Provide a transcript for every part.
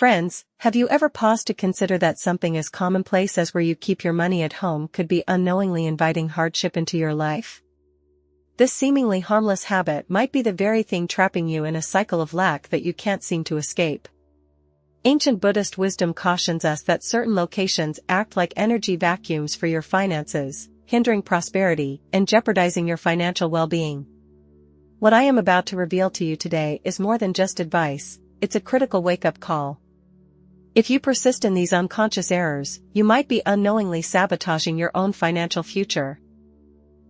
Friends, have you ever paused to consider that something as commonplace as where you keep your money at home could be unknowingly inviting hardship into your life? This seemingly harmless habit might be the very thing trapping you in a cycle of lack that you can't seem to escape. Ancient Buddhist wisdom cautions us that certain locations act like energy vacuums for your finances, hindering prosperity and jeopardizing your financial well-being. What I am about to reveal to you today is more than just advice, it's a critical wake-up call. If you persist in these unconscious errors, you might be unknowingly sabotaging your own financial future.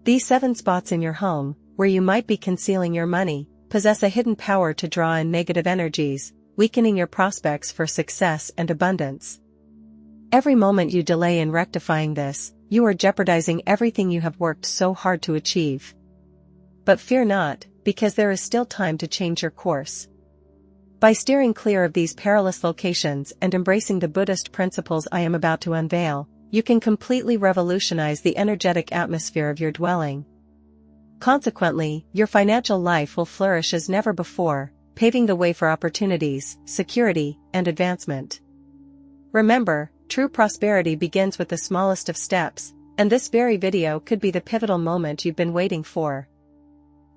These 7 spots in your home, where you might be concealing your money, possess a hidden power to draw in negative energies, weakening your prospects for success and abundance. Every moment you delay in rectifying this, you are jeopardizing everything you have worked so hard to achieve. But fear not, because there is still time to change your course. By steering clear of these perilous locations and embracing the Buddhist principles I am about to unveil, you can completely revolutionize the energetic atmosphere of your dwelling. Consequently, your financial life will flourish as never before, paving the way for opportunities, security, and advancement. Remember, true prosperity begins with the smallest of steps, and this very video could be the pivotal moment you've been waiting for.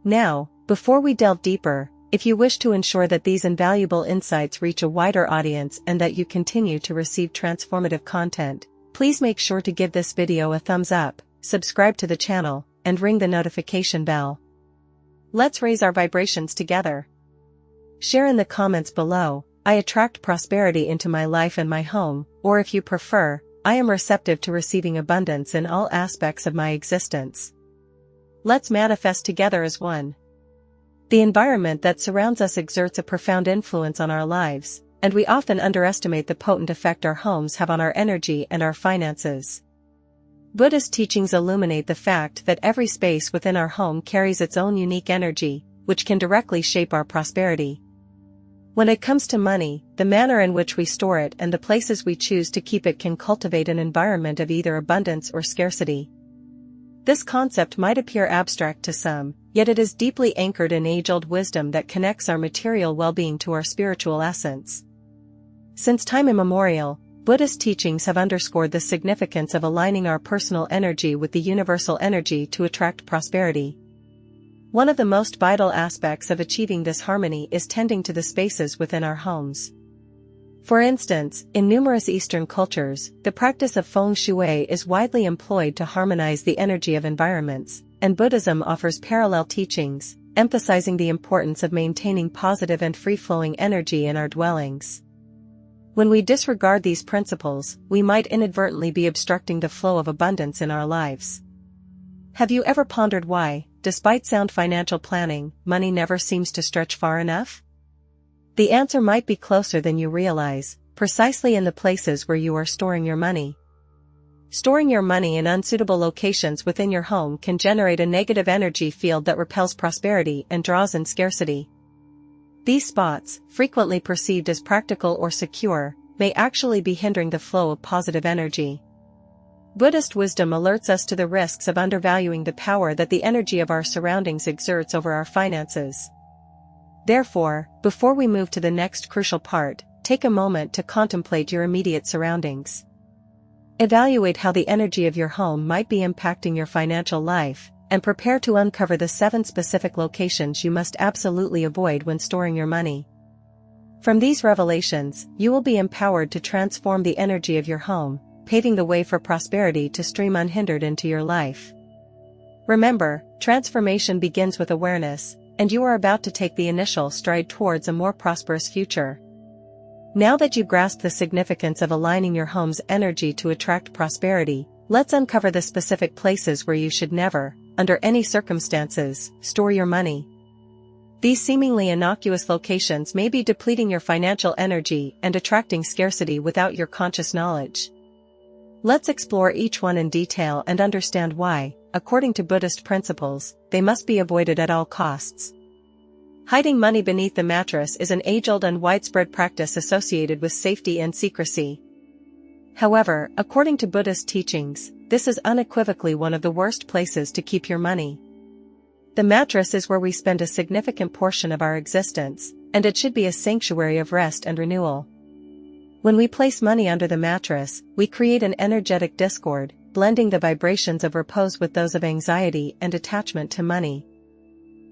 Now, before we delve deeper, if you wish to ensure that these invaluable insights reach a wider audience and that you continue to receive transformative content, please make sure to give this video a thumbs up, subscribe to the channel, and ring the notification bell. Let's raise our vibrations together. Share in the comments below, I attract prosperity into my life and my home, or if you prefer, I am receptive to receiving abundance in all aspects of my existence. Let's manifest together as one. The environment that surrounds us exerts a profound influence on our lives, and we often underestimate the potent effect our homes have on our energy and our finances. Buddhist teachings illuminate the fact that every space within our home carries its own unique energy, which can directly shape our prosperity. When it comes to money, the manner in which we store it and the places we choose to keep it can cultivate an environment of either abundance or scarcity. This concept might appear abstract to some, yet it is deeply anchored in age-old wisdom that connects our material well-being to our spiritual essence. Since time immemorial, Buddhist teachings have underscored the significance of aligning our personal energy with the universal energy to attract prosperity. One of the most vital aspects of achieving this harmony is tending to the spaces within our homes. For instance, in numerous Eastern cultures, the practice of feng shui is widely employed to harmonize the energy of environments, and Buddhism offers parallel teachings, emphasizing the importance of maintaining positive and free-flowing energy in our dwellings. When we disregard these principles, we might inadvertently be obstructing the flow of abundance in our lives. Have you ever pondered why, despite sound financial planning, money never seems to stretch far enough? The answer might be closer than you realize, precisely in the places where you are storing your money. Storing your money in unsuitable locations within your home can generate a negative energy field that repels prosperity and draws in scarcity. These spots, frequently perceived as practical or secure, may actually be hindering the flow of positive energy. Buddhist wisdom alerts us to the risks of undervaluing the power that the energy of our surroundings exerts over our finances. Therefore, before we move to the next crucial part, take a moment to contemplate your immediate surroundings. Evaluate how the energy of your home might be impacting your financial life, and prepare to uncover the 7 specific locations you must absolutely avoid when storing your money. From these revelations, you will be empowered to transform the energy of your home, paving the way for prosperity to stream unhindered into your life. Remember, transformation begins with awareness, and you are about to take the initial stride towards a more prosperous future. Now that you grasp the significance of aligning your home's energy to attract prosperity, let's uncover the specific places where you should never, under any circumstances, store your money. These seemingly innocuous locations may be depleting your financial energy and attracting scarcity without your conscious knowledge. Let's explore each one in detail and understand why, according to Buddhist principles, they must be avoided at all costs. Hiding money beneath the mattress is an age-old and widespread practice associated with safety and secrecy. However, according to Buddhist teachings, this is unequivocally one of the worst places to keep your money. The mattress is where we spend a significant portion of our existence, and it should be a sanctuary of rest and renewal. When we place money under the mattress, we create an energetic discord, blending the vibrations of repose with those of anxiety and attachment to money.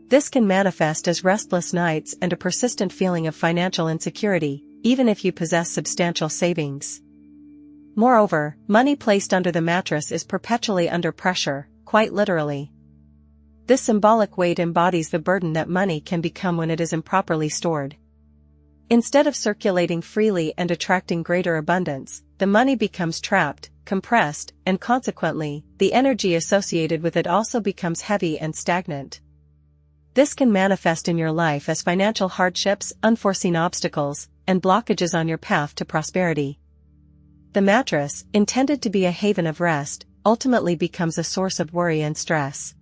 This can manifest as restless nights and a persistent feeling of financial insecurity, even if you possess substantial savings. Moreover, money placed under the mattress is perpetually under pressure, quite literally. This symbolic weight embodies the burden that money can become when it is improperly stored. Instead of circulating freely and attracting greater abundance, the money becomes trapped, compressed, and consequently, the energy associated with it also becomes heavy and stagnant. This can manifest in your life as financial hardships, unforeseen obstacles, and blockages on your path to prosperity. The mattress, intended to be a haven of rest, ultimately becomes a source of worry and stress.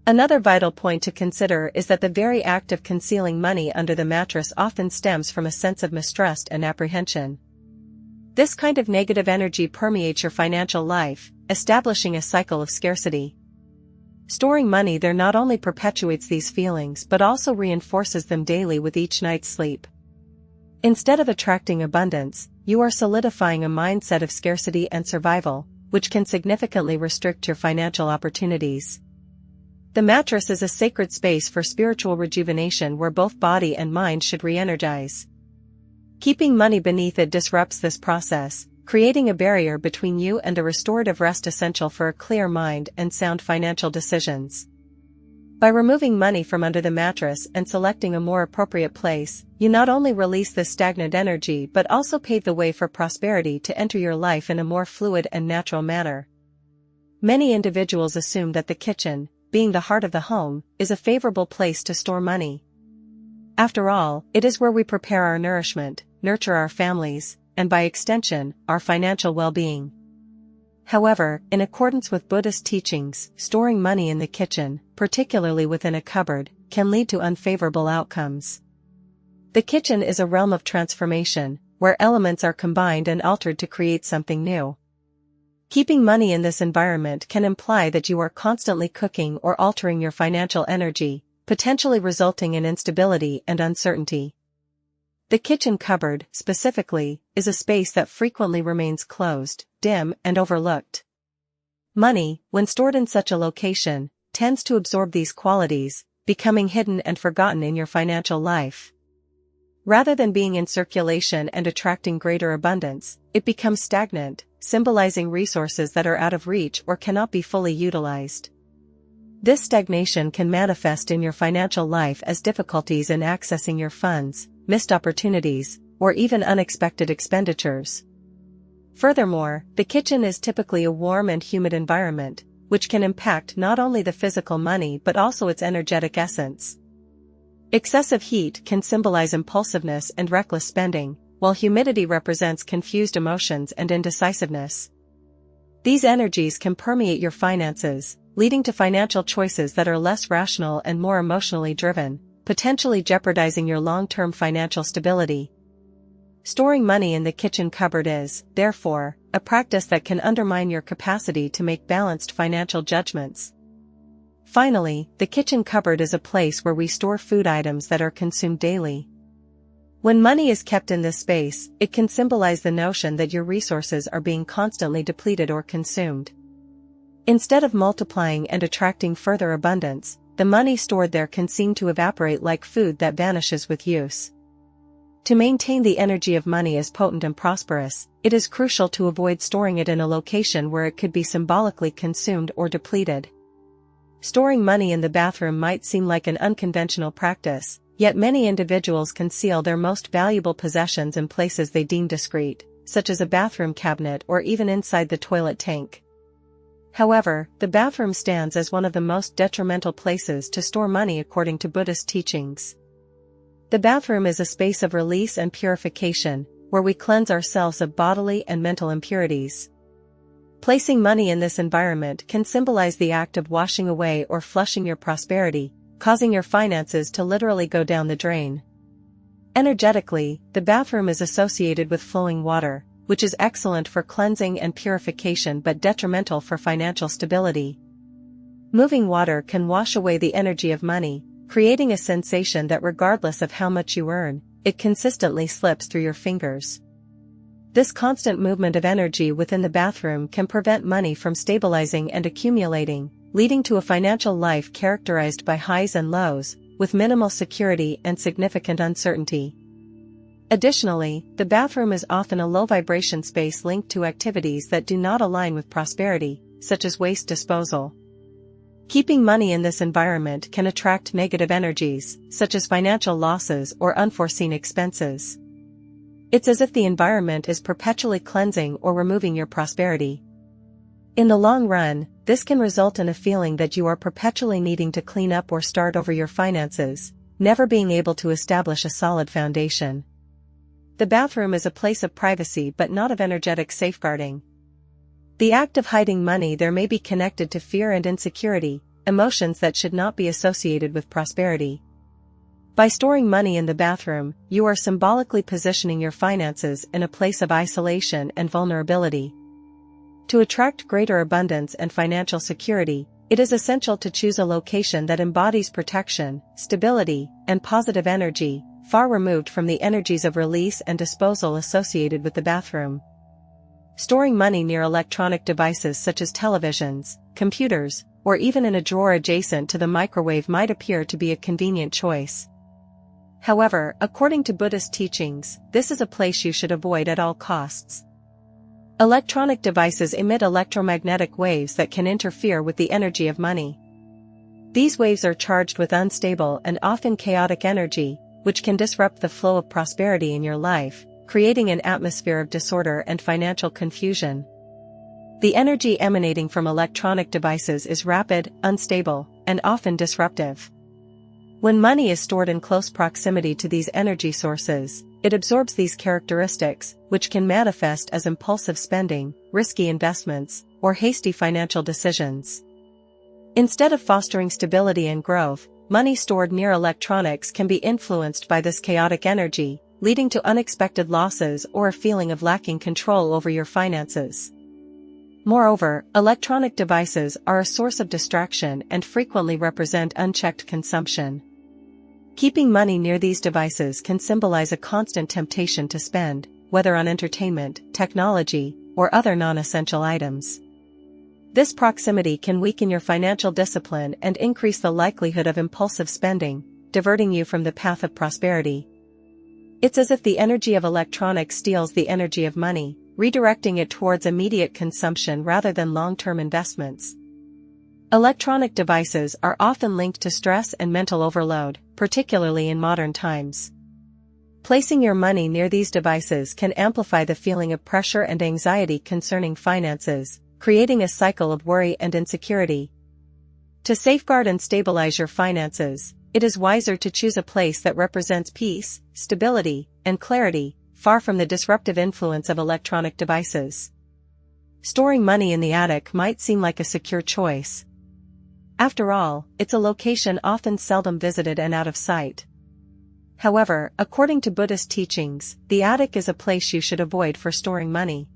Another vital point to consider is that the very act of concealing money under the mattress often stems from a sense of mistrust and apprehension. This kind of negative energy permeates your financial life, establishing a cycle of scarcity. Storing money there not only perpetuates these feelings but also reinforces them daily with each night's sleep. Instead of attracting abundance, you are solidifying a mindset of scarcity and survival, which can significantly restrict your financial opportunities. The mattress is a sacred space for spiritual rejuvenation where both body and mind should re-energize. Keeping money beneath it disrupts this process, creating a barrier between you and a restorative rest essential for a clear mind and sound financial decisions. By removing money from under the mattress and selecting a more appropriate place, you not only release this stagnant energy but also pave the way for prosperity to enter your life in a more fluid and natural manner. Many individuals assume that the kitchen, being the heart of the home, is a favorable place to store money. After all, it is where we prepare our nourishment, nurture our families, and by extension, our financial well-being. However, in accordance with Buddhist teachings, storing money in the kitchen, particularly within a cupboard, can lead to unfavorable outcomes. The kitchen is a realm of transformation, where elements are combined and altered to create something new. Keeping money in this environment can imply that you are constantly cooking or altering your financial energy, potentially resulting in instability and uncertainty. The kitchen cupboard, specifically, is a space that frequently remains closed, dim, and overlooked. Money, when stored in such a location, tends to absorb these qualities, becoming hidden and forgotten in your financial life. Rather than being in circulation and attracting greater abundance, it becomes stagnant, symbolizing resources that are out of reach or cannot be fully utilized. This stagnation can manifest in your financial life as difficulties in accessing your funds, missed opportunities, or even unexpected expenditures. Furthermore, the kitchen is typically a warm and humid environment, which can impact not only the physical money but also its energetic essence. Excessive heat can symbolize impulsiveness and reckless spending, while humidity represents confused emotions and indecisiveness. These energies can permeate your finances, leading to financial choices that are less rational and more emotionally driven, potentially jeopardizing your long-term financial stability. Storing money in the kitchen cupboard is, therefore, a practice that can undermine your capacity to make balanced financial judgments. Finally, the kitchen cupboard is a place where we store food items that are consumed daily. When money is kept in this space, it can symbolize the notion that your resources are being constantly depleted or consumed. Instead of multiplying and attracting further abundance, the money stored there can seem to evaporate like food that vanishes with use. To maintain the energy of money as potent and prosperous, it is crucial to avoid storing it in a location where it could be symbolically consumed or depleted. Storing money in the bathroom might seem like an unconventional practice, yet many individuals conceal their most valuable possessions in places they deem discreet, such as a bathroom cabinet or even inside the toilet tank. However, the bathroom stands as one of the most detrimental places to store money according to Buddhist teachings. The bathroom is a space of release and purification, where we cleanse ourselves of bodily and mental impurities. Placing money in this environment can symbolize the act of washing away or flushing your prosperity, causing your finances to literally go down the drain. Energetically, the bathroom is associated with flowing water, which is excellent for cleansing and purification but detrimental for financial stability. Moving water can wash away the energy of money, creating a sensation that regardless of how much you earn, it consistently slips through your fingers. This constant movement of energy within the bathroom can prevent money from stabilizing and accumulating, leading to a financial life characterized by highs and lows, with minimal security and significant uncertainty. Additionally, the bathroom is often a low-vibration space linked to activities that do not align with prosperity, such as waste disposal. Keeping money in this environment can attract negative energies, such as financial losses or unforeseen expenses. It's as if the environment is perpetually cleansing or removing your prosperity. In the long run, this can result in a feeling that you are perpetually needing to clean up or start over your finances, never being able to establish a solid foundation. The bathroom is a place of privacy but not of energetic safeguarding. The act of hiding money there may be connected to fear and insecurity, emotions that should not be associated with prosperity. By storing money in the bathroom, you are symbolically positioning your finances in a place of isolation and vulnerability. To attract greater abundance and financial security, it is essential to choose a location that embodies protection, stability, and positive energy, far removed from the energies of release and disposal associated with the bathroom. Storing money near electronic devices such as televisions, computers, or even in a drawer adjacent to the microwave might appear to be a convenient choice. However, according to Buddhist teachings, this is a place you should avoid at all costs. Electronic devices emit electromagnetic waves that can interfere with the energy of money. These waves are charged with unstable and often chaotic energy, which can disrupt the flow of prosperity in your life, creating an atmosphere of disorder and financial confusion. The energy emanating from electronic devices is rapid, unstable, and often disruptive. When money is stored in close proximity to these energy sources, it absorbs these characteristics, which can manifest as impulsive spending, risky investments, or hasty financial decisions. Instead of fostering stability and growth, money stored near electronics can be influenced by this chaotic energy, leading to unexpected losses or a feeling of lacking control over your finances. Moreover, electronic devices are a source of distraction and frequently represent unchecked consumption. Keeping money near these devices can symbolize a constant temptation to spend, whether on entertainment, technology, or other non-essential items. This proximity can weaken your financial discipline and increase the likelihood of impulsive spending, diverting you from the path of prosperity. It's as if the energy of electronics steals the energy of money, redirecting it towards immediate consumption rather than long-term investments. Electronic devices are often linked to stress and mental overload, particularly in modern times. Placing your money near these devices can amplify the feeling of pressure and anxiety concerning finances, creating a cycle of worry and insecurity. To safeguard and stabilize your finances, it is wiser to choose a place that represents peace, stability, and clarity, far from the disruptive influence of electronic devices. Storing money in the attic might seem like a secure choice. After all, it's a location often seldom visited and out of sight. However, according to Buddhist teachings, the attic is a place you should avoid for storing money.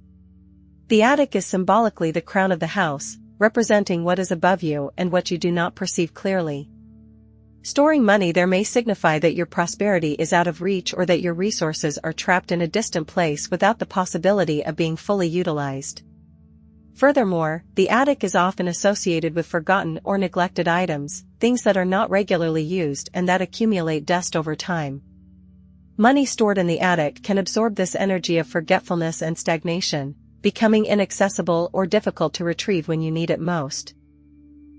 The attic is symbolically the crown of the house, representing what is above you and what you do not perceive clearly. Storing money there may signify that your prosperity is out of reach or that your resources are trapped in a distant place without the possibility of being fully utilized. Furthermore, the attic is often associated with forgotten or neglected items, things that are not regularly used and that accumulate dust over time. Money stored in the attic can absorb this energy of forgetfulness and stagnation, becoming inaccessible or difficult to retrieve when you need it most.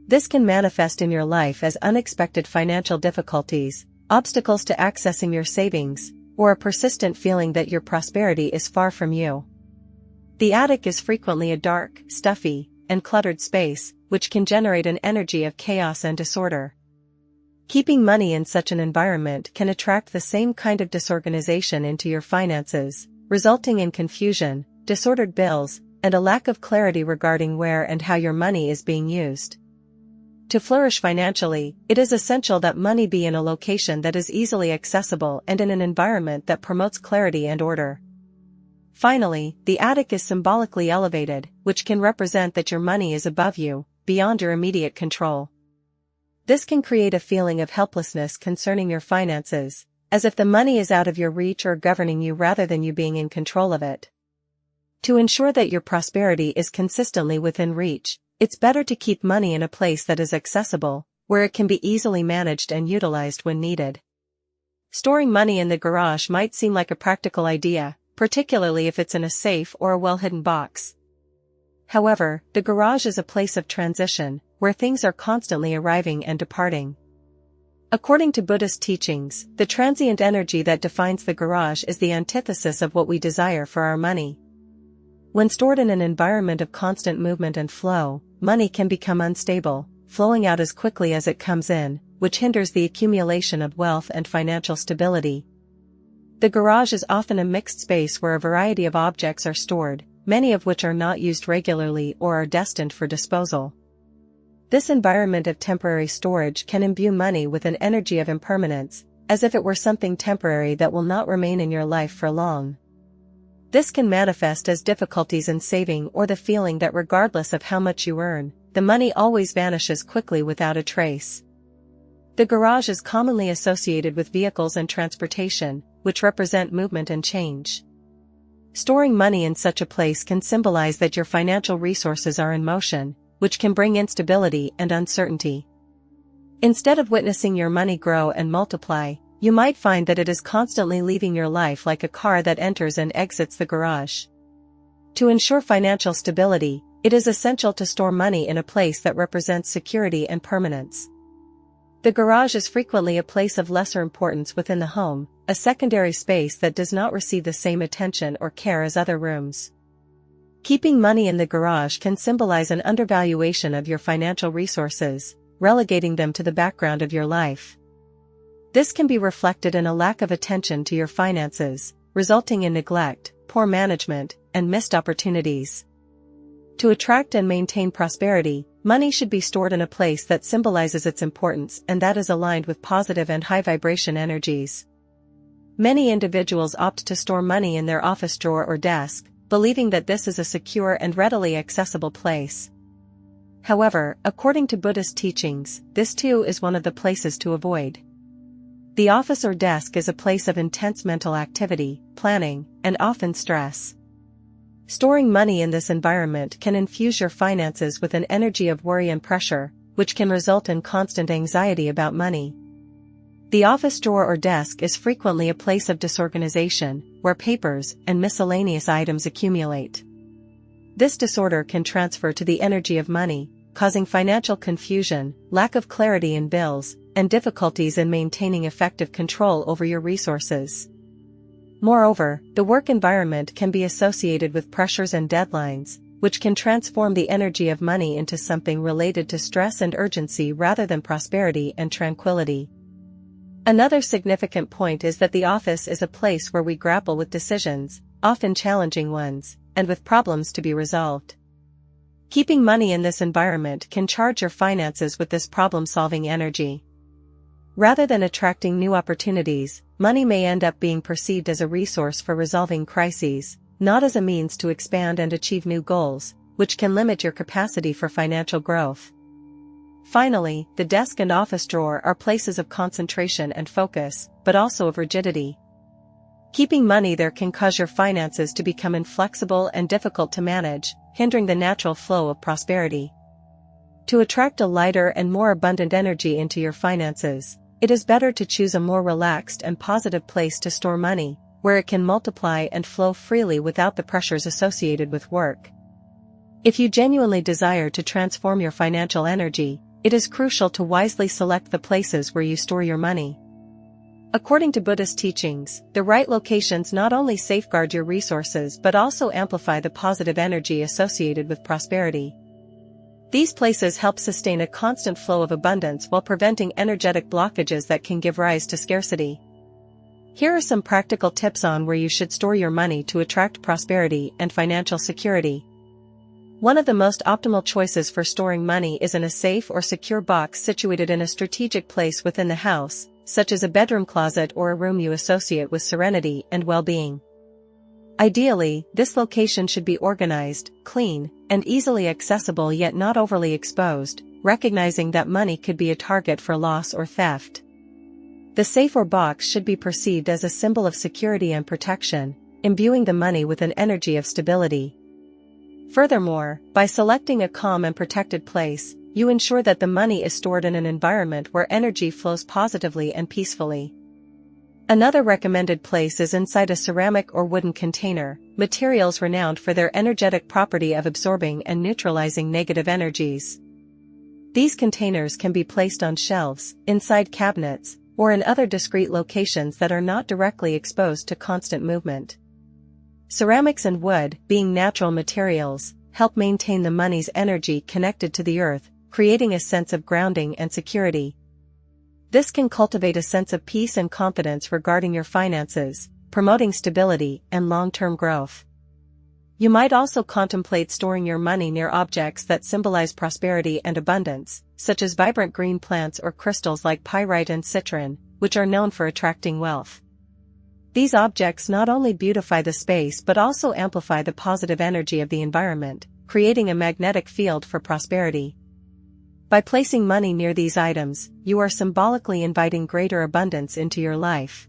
This can manifest in your life as unexpected financial difficulties, obstacles to accessing your savings, or a persistent feeling that your prosperity is far from you. The attic is frequently a dark, stuffy, and cluttered space, which can generate an energy of chaos and disorder. Keeping money in such an environment can attract the same kind of disorganization into your finances, resulting in confusion, disordered bills, and a lack of clarity regarding where and how your money is being used. To flourish financially, it is essential that money be in a location that is easily accessible and in an environment that promotes clarity and order. Finally, the attic is symbolically elevated, which can represent that your money is above you, beyond your immediate control. This can create a feeling of helplessness concerning your finances, as if the money is out of your reach or governing you rather than you being in control of it. To ensure that your prosperity is consistently within reach, it's better to keep money in a place that is accessible, where it can be easily managed and utilized when needed. Storing money in the garage might seem like a practical idea, particularly if it's in a safe or a well-hidden box. However, the garage is a place of transition, where things are constantly arriving and departing. According to Buddhist teachings, the transient energy that defines the garage is the antithesis of what we desire for our money. When stored in an environment of constant movement and flow, money can become unstable, flowing out as quickly as it comes in, which hinders the accumulation of wealth and financial stability. The garage is often a mixed space where a variety of objects are stored, many of which are not used regularly or are destined for disposal. This environment of temporary storage can imbue money with an energy of impermanence, as if it were something temporary that will not remain in your life for long. This can manifest as difficulties in saving or the feeling that regardless of how much you earn, the money always vanishes quickly without a trace. The garage is commonly associated with vehicles and transportation, which represent movement and change. Storing money in such a place can symbolize that your financial resources are in motion, which can bring instability and uncertainty. Instead of witnessing your money grow and multiply, you might find that it is constantly leaving your life like a car that enters and exits the garage. To ensure financial stability, it is essential to store money in a place that represents security and permanence. The garage is frequently a place of lesser importance within the home, a secondary space that does not receive the same attention or care as other rooms. Keeping money in the garage can symbolize an undervaluation of your financial resources, relegating them to the background of your life. This can be reflected in a lack of attention to your finances, resulting in neglect, poor management, and missed opportunities. To attract and maintain prosperity, money should be stored in a place that symbolizes its importance and that is aligned with positive and high-vibration energies. Many individuals opt to store money in their office drawer or desk, believing that this is a secure and readily accessible place. However, according to Buddhist teachings, this too is one of the places to avoid. The office or desk is a place of intense mental activity, planning, and often stress. Storing money in this environment can infuse your finances with an energy of worry and pressure, which can result in constant anxiety about money. The office drawer or desk is frequently a place of disorganization, where papers and miscellaneous items accumulate. This disorder can transfer to the energy of money, causing financial confusion, lack of clarity in bills, and difficulties in maintaining effective control over your resources. Moreover, the work environment can be associated with pressures and deadlines, which can transform the energy of money into something related to stress and urgency rather than prosperity and tranquility. Another significant point is that the office is a place where we grapple with decisions, often challenging ones, and with problems to be resolved. Keeping money in this environment can charge your finances with this problem-solving energy. Rather than attracting new opportunities, money may end up being perceived as a resource for resolving crises, not as a means to expand and achieve new goals, which can limit your capacity for financial growth. Finally, the desk and office drawer are places of concentration and focus, but also of rigidity. Keeping money there can cause your finances to become inflexible and difficult to manage, hindering the natural flow of prosperity. To attract a lighter and more abundant energy into your finances, it is better to choose a more relaxed and positive place to store money, where it can multiply and flow freely without the pressures associated with work. If you genuinely desire to transform your financial energy, it is crucial to wisely select the places where you store your money. According to Buddhist teachings, the right locations not only safeguard your resources but also amplify the positive energy associated with prosperity. These places help sustain a constant flow of abundance while preventing energetic blockages that can give rise to scarcity. Here are some practical tips on where you should store your money to attract prosperity and financial security. One of the most optimal choices for storing money is in a safe or secure box situated in a strategic place within the house, such as a bedroom closet or a room you associate with serenity and well-being. Ideally, this location should be organized, clean, and easily accessible yet not overly exposed, recognizing that money could be a target for loss or theft. The safe or box should be perceived as a symbol of security and protection, imbuing the money with an energy of stability. Furthermore, by selecting a calm and protected place, you ensure that the money is stored in an environment where energy flows positively and peacefully. Another recommended place is inside a ceramic or wooden container, materials renowned for their energetic property of absorbing and neutralizing negative energies. These containers can be placed on shelves, inside cabinets, or in other discreet locations that are not directly exposed to constant movement. Ceramics and wood, being natural materials, help maintain the money's energy connected to the earth, creating a sense of grounding and security. This can cultivate a sense of peace and confidence regarding your finances, promoting stability and long-term growth. You might also contemplate storing your money near objects that symbolize prosperity and abundance, such as vibrant green plants or crystals like pyrite and citron, which are known for attracting wealth. These objects not only beautify the space but also amplify the positive energy of the environment, creating a magnetic field for prosperity. By placing money near these items, you are symbolically inviting greater abundance into your life.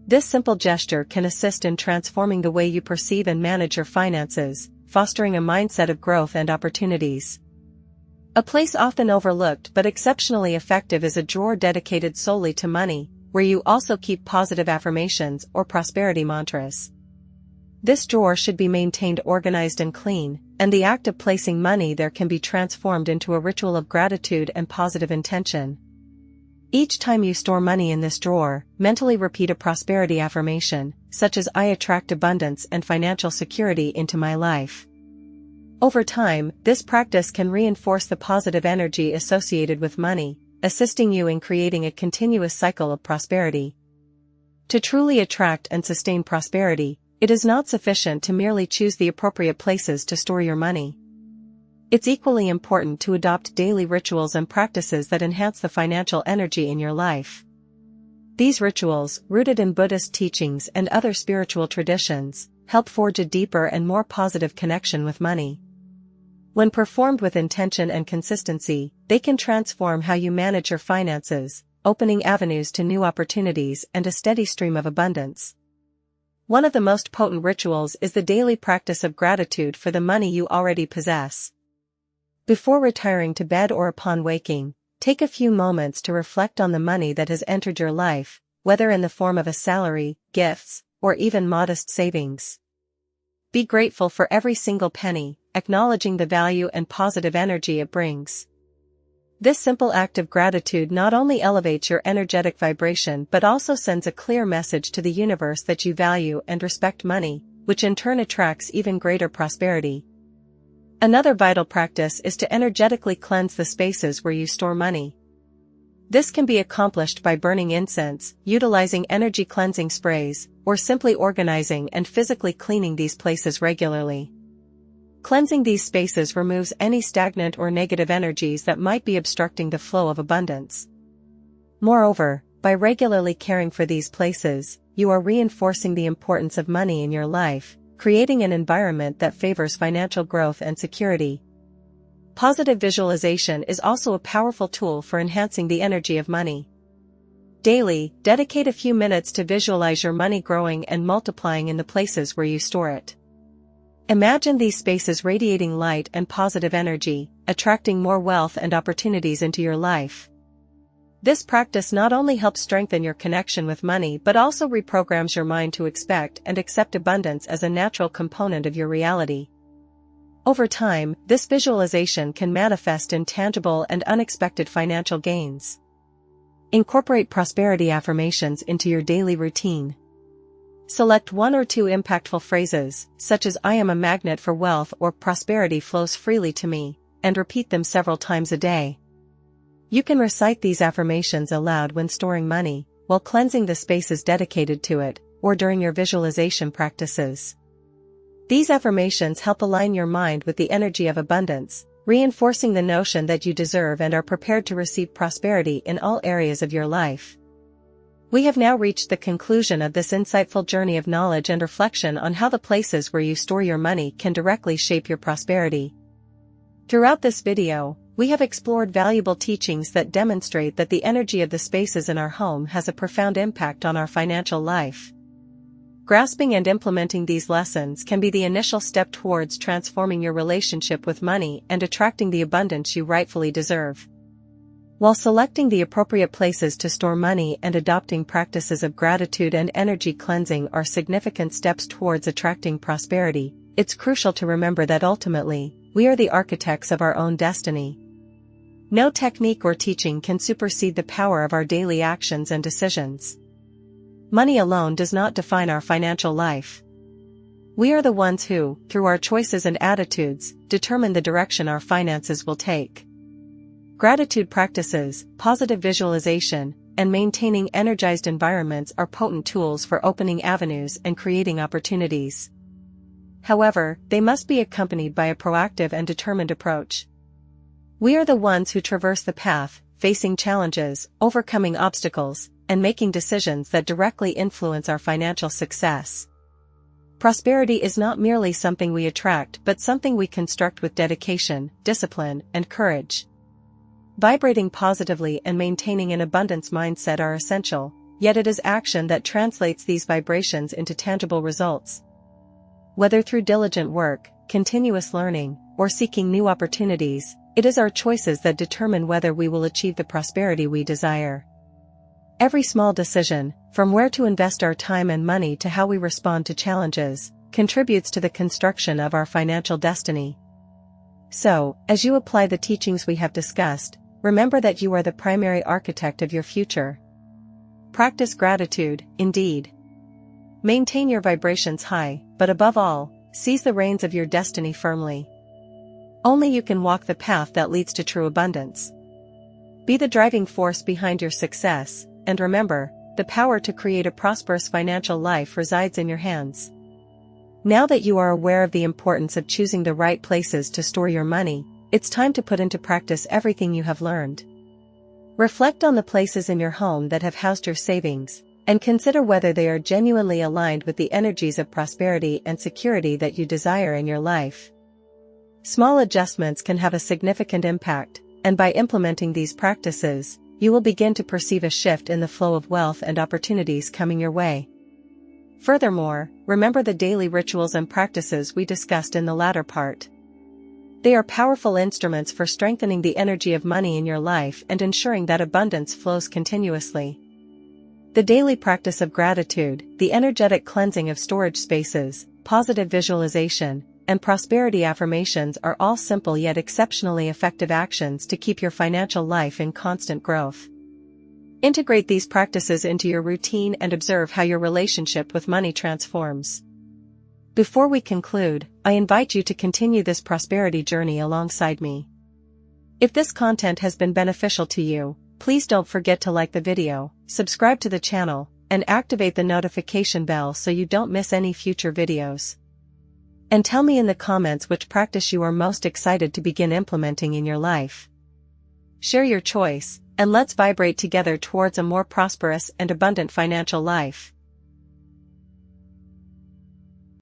This simple gesture can assist in transforming the way you perceive and manage your finances, fostering a mindset of growth and opportunities. A place often overlooked but exceptionally effective is a drawer dedicated solely to money, where you also keep positive affirmations or prosperity mantras. This drawer should be maintained organized and clean, and the act of placing money there can be transformed into a ritual of gratitude and positive intention. Each time you store money in this drawer, mentally repeat a prosperity affirmation, such as "I attract abundance and financial security into my life." Over time, this practice can reinforce the positive energy associated with money, assisting you in creating a continuous cycle of prosperity. To truly attract and sustain prosperity, it is not sufficient to merely choose the appropriate places to store your money. It's equally important to adopt daily rituals and practices that enhance the financial energy in your life. These rituals, rooted in Buddhist teachings and other spiritual traditions, help forge a deeper and more positive connection with money. When performed with intention and consistency, they can transform how you manage your finances, opening avenues to new opportunities and a steady stream of abundance. One of the most potent rituals is the daily practice of gratitude for the money you already possess. Before retiring to bed or upon waking, take a few moments to reflect on the money that has entered your life, whether in the form of a salary, gifts, or even modest savings. Be grateful for every single penny, acknowledging the value and positive energy it brings. This simple act of gratitude not only elevates your energetic vibration but also sends a clear message to the universe that you value and respect money, which in turn attracts even greater prosperity. Another vital practice is to energetically cleanse the spaces where you store money. This can be accomplished by burning incense, utilizing energy cleansing sprays, or simply organizing and physically cleaning these places regularly. Cleansing these spaces removes any stagnant or negative energies that might be obstructing the flow of abundance. Moreover, by regularly caring for these places, you are reinforcing the importance of money in your life, creating an environment that favors financial growth and security. Positive visualization is also a powerful tool for enhancing the energy of money. Daily, dedicate a few minutes to visualize your money growing and multiplying in the places where you store it. Imagine these spaces radiating light and positive energy, attracting more wealth and opportunities into your life. This practice not only helps strengthen your connection with money but also reprograms your mind to expect and accept abundance as a natural component of your reality. Over time, this visualization can manifest in tangible and unexpected financial gains. Incorporate prosperity affirmations into your daily routine. Select one or two impactful phrases, such as "I am a magnet for wealth" or "prosperity flows freely to me," and repeat them several times a day. You can recite these affirmations aloud when storing money, while cleansing the spaces dedicated to it, or during your visualization practices. These affirmations help align your mind with the energy of abundance, reinforcing the notion that you deserve and are prepared to receive prosperity in all areas of your life. We have now reached the conclusion of this insightful journey of knowledge and reflection on how the places where you store your money can directly shape your prosperity. Throughout this video, we have explored valuable teachings that demonstrate that the energy of the spaces in our home has a profound impact on our financial life. Grasping and implementing these lessons can be the initial step towards transforming your relationship with money and attracting the abundance you rightfully deserve. While selecting the appropriate places to store money and adopting practices of gratitude and energy cleansing are significant steps towards attracting prosperity, it's crucial to remember that ultimately, we are the architects of our own destiny. No technique or teaching can supersede the power of our daily actions and decisions. Money alone does not define our financial life. We are the ones who, through our choices and attitudes, determine the direction our finances will take. Gratitude practices, positive visualization, and maintaining energized environments are potent tools for opening avenues and creating opportunities. However, they must be accompanied by a proactive and determined approach. We are the ones who traverse the path, facing challenges, overcoming obstacles, and making decisions that directly influence our financial success. Prosperity is not merely something we attract but something we construct with dedication, discipline, and courage. Vibrating positively and maintaining an abundance mindset are essential, yet it is action that translates these vibrations into tangible results. Whether through diligent work, continuous learning, or seeking new opportunities, it is our choices that determine whether we will achieve the prosperity we desire. Every small decision, from where to invest our time and money to how we respond to challenges, contributes to the construction of our financial destiny. So, as you apply the teachings we have discussed, remember that you are the primary architect of your future. Practice gratitude, indeed. Maintain your vibrations high, but above all, seize the reins of your destiny firmly. Only you can walk the path that leads to true abundance. Be the driving force behind your success, and remember, the power to create a prosperous financial life resides in your hands. Now that you are aware of the importance of choosing the right places to store your money, it's time to put into practice everything you have learned. Reflect on the places in your home that have housed your savings, and consider whether they are genuinely aligned with the energies of prosperity and security that you desire in your life. Small adjustments can have a significant impact, and by implementing these practices, you will begin to perceive a shift in the flow of wealth and opportunities coming your way. Furthermore, remember the daily rituals and practices we discussed in the latter part. They are powerful instruments for strengthening the energy of money in your life and ensuring that abundance flows continuously. The daily practice of gratitude, the energetic cleansing of storage spaces, positive visualization, and prosperity affirmations are all simple yet exceptionally effective actions to keep your financial life in constant growth. Integrate these practices into your routine and observe how your relationship with money transforms. Before we conclude, I invite you to continue this prosperity journey alongside me. If this content has been beneficial to you, please don't forget to like the video, subscribe to the channel, and activate the notification bell so you don't miss any future videos. And tell me in the comments which practice you are most excited to begin implementing in your life. Share your choice, and let's vibrate together towards a more prosperous and abundant financial life.